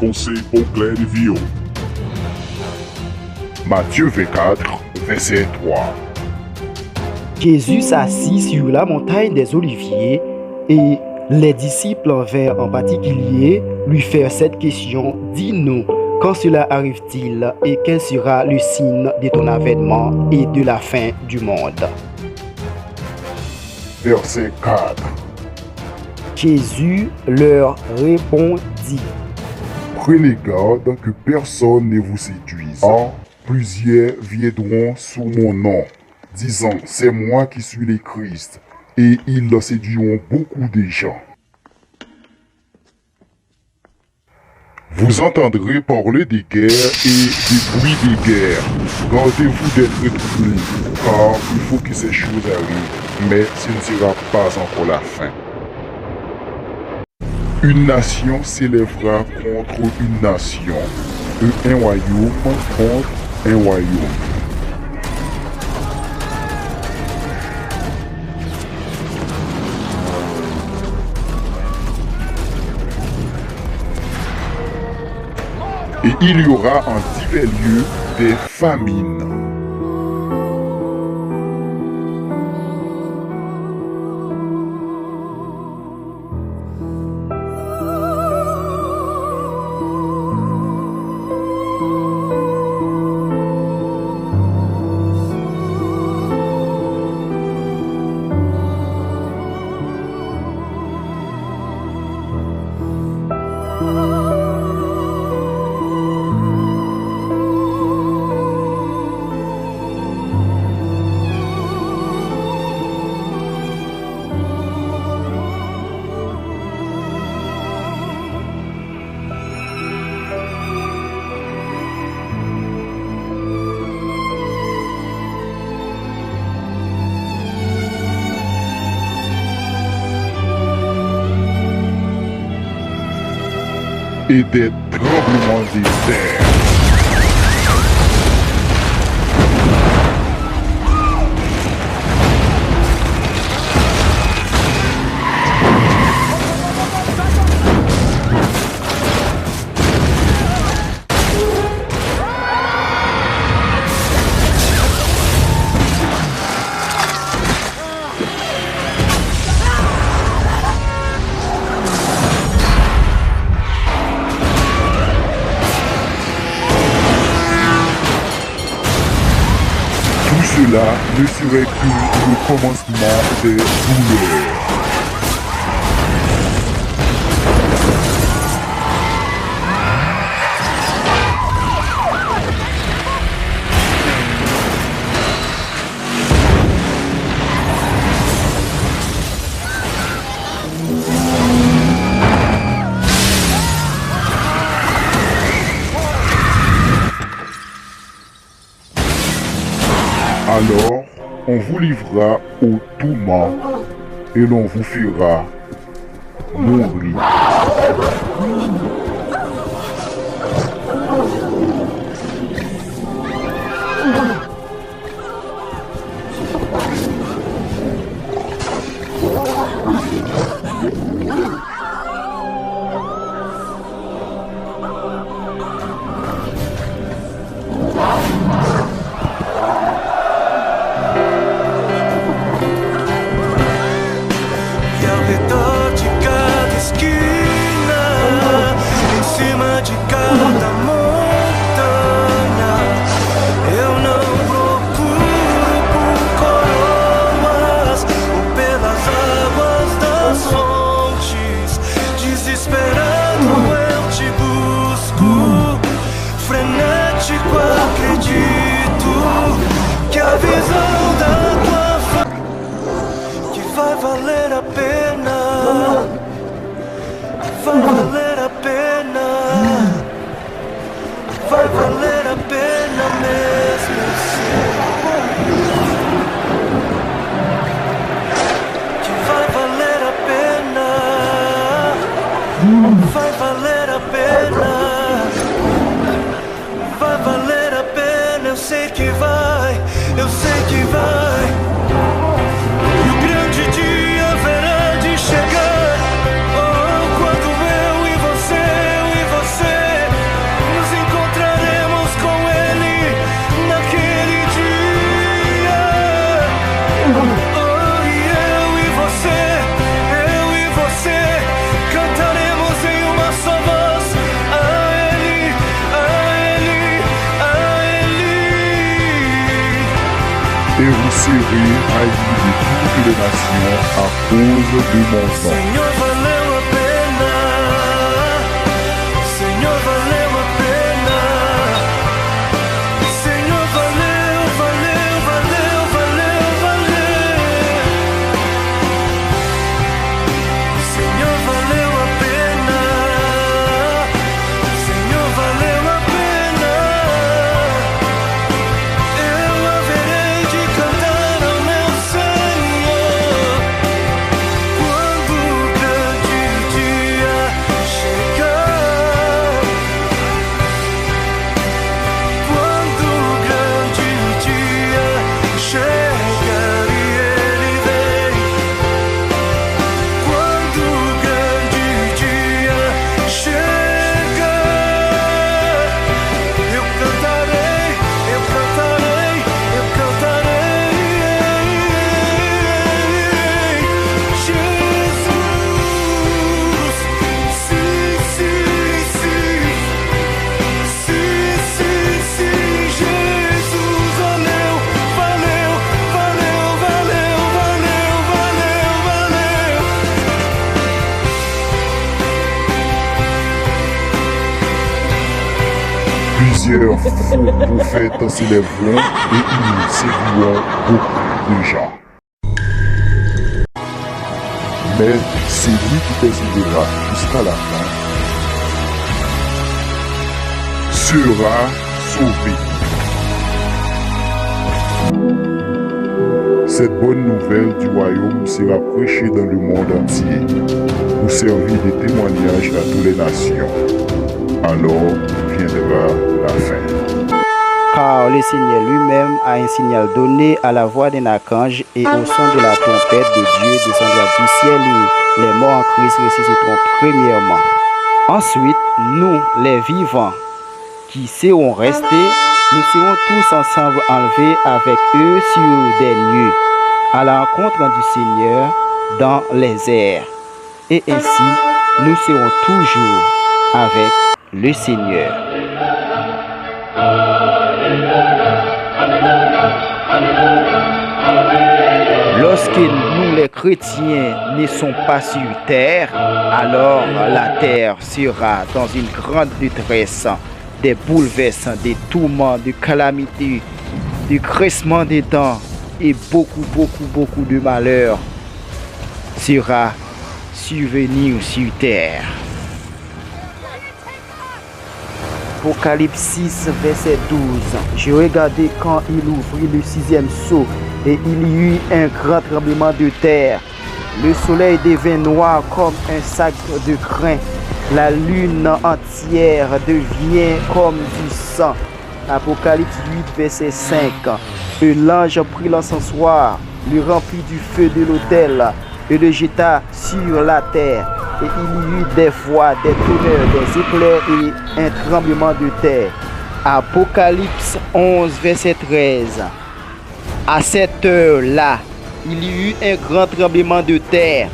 conseil pour clair de vie. Matthieu 24, verset 3. Jésus s'assit sur la montagne des Oliviers et les disciples vinrent en particulier lui faire cette question: dis-nous, quand cela arrive-t-il et quel sera le signe de ton avènement et de la fin du monde? Verset 4. Jésus leur répondit: Prenez garde que personne ne vous séduise. Car plusieurs viendront sous mon nom, disant c'est moi qui suis le Christ, et ils séduiront beaucoup de gens. Vous entendrez parler des guerres et des bruits des guerres. Gardez-vous d'être troublés, car il faut que ces choses arrivent, mais ce ne sera pas encore la fin. Une nation s'élèvera contre une nation, et un royaume contre un royaume. Et il y aura en divers lieux des famines. Et des tremblements de terre. Cela ne serait que le commencement des douleurs. Alors, on vous livrera au tourment et l'on vous fera mourir. Vai valer a pena, vai valer a pena, eu sei que vai, eu sei que vai. E o grande dia haverá de chegar, oh, quando eu e você serai haï de toutes les nations à cause de mon nom. Senhor, valeu a pena. Senhor, valeu a pena. Senhor, valeu, valeu, valeu, valeu, valeu. Senhor, valeu a pena. Senhor, valeu a pena. Eu haverei de cantar ao meu Senhor quando o grande dia chegar. Quando o grande dia chegar e ele vem. Quando o grande dia chegar, eu cantarei, eu cantarei, eu cantarei. Jesus, sim, sim, sim. Sim, sim, sim, Jesus, valeu, valeu, valeu, valeu, valeu, valeu, valeu. Plusieurs faux prophètes s'élèveront et ils séduiront beaucoup de gens. Mais celui qui persévérera jusqu'à la fin sera sauvé. Cette bonne nouvelle du royaume sera prêchée dans le monde entier pour servir de témoignage à toutes les nations. Alors viendra la fin. Car le Seigneur lui-même a un signal donné à la voix d'un archange et au son de la trompette de Dieu descendra du ciel et les morts en Christ ressusciteront premièrement. Ensuite, nous, les vivants, qui seront restés, nous serons tous ensemble enlevés avec eux sur des nuées, à la rencontre du Seigneur dans les airs. Et ainsi, nous serons toujours avec le Seigneur. Lorsque nous les chrétiens ne sommes pas sur terre, alors la terre sera dans une grande détresse, des bouleversements, des tourments, des calamités, des cressements des dents et beaucoup de malheurs sera survenu sur terre. Apocalypse 6, verset 12. Je regardais quand il ouvrit le sixième sceau, et il y eut un grand tremblement de terre. Le soleil devint noir comme un sac de crin. La lune entière devient comme du sang. Apocalypse 8, verset 5. Et l'ange prit l'encensoir, le remplit du feu de l'autel, et le jeta sur la terre. Et il y eut des voix, des tonnerres, des éclairs et un tremblement de terre. Apocalypse 11, verset 13. À cette heure-là, il y eut un grand tremblement de terre,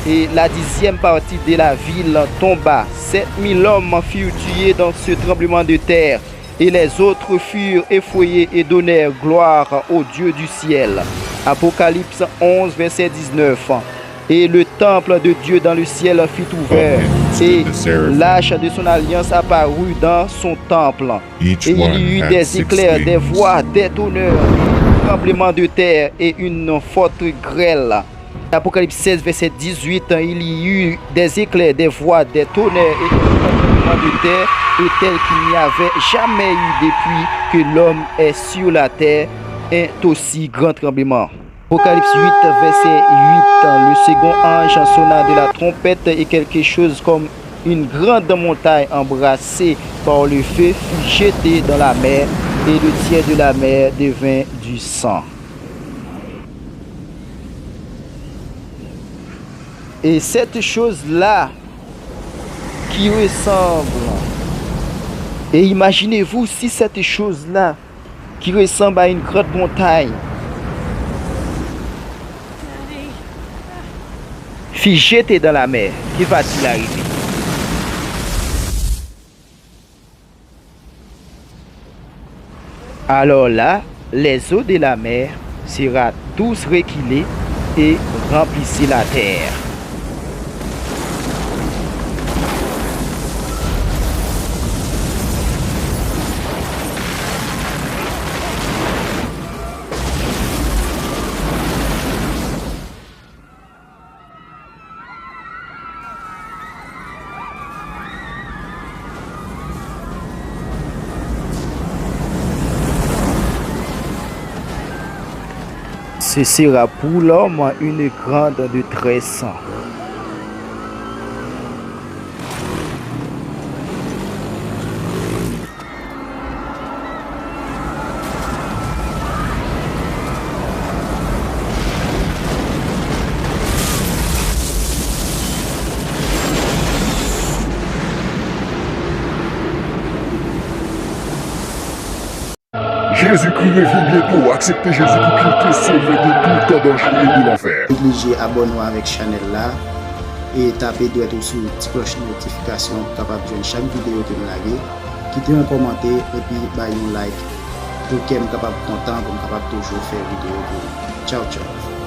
et la 10e partie de la ville tomba. 7000 hommes furent tués dans ce tremblement de terre, et les autres furent effrayés et donnèrent gloire au Dieu du ciel. Apocalypse 11, verset 19. Et le temple de Dieu dans le ciel fut ouvert, et l'arche de son alliance apparut dans son temple. Et il y eut des éclairs, des voix, des tonnerres, un tremblement de terre et une forte grêle. Apocalypse 16, verset 18, il y eut des éclairs, des voix, des tonnerres et un tremblement de terre, et tel qu'il n'y avait jamais eu depuis que l'homme est sur la terre, un aussi grand tremblement. Apocalypse 8, verset 8, le second ange sonna de la trompette et quelque chose comme une grande montagne embrassée par le feu fut jetée dans la mer et le tiers de la mer devint du sang. Et cette chose-là qui ressemble, et imaginez-vous si cette chose-là qui ressemble à une grande montagne fut jeté dans la mer, que va-t-il arriver? Alors là, les eaux de la mer sera tous reculés et remplissez la terre. Ce sera pour l'homme une grande détresse. Jésus-Christ revient bientôt. Acceptez Jésus pour qu'il te sauve de tout danger et de l'enfer. Obligé abonner avec chaîne là et taper droit sur la cloche de notification pour capable de chaque vidéo que nous laguer. Quittez un commentaire et puis bah un like pour que je capable content pour capable toujours faire vidéo pour. Ciao ciao.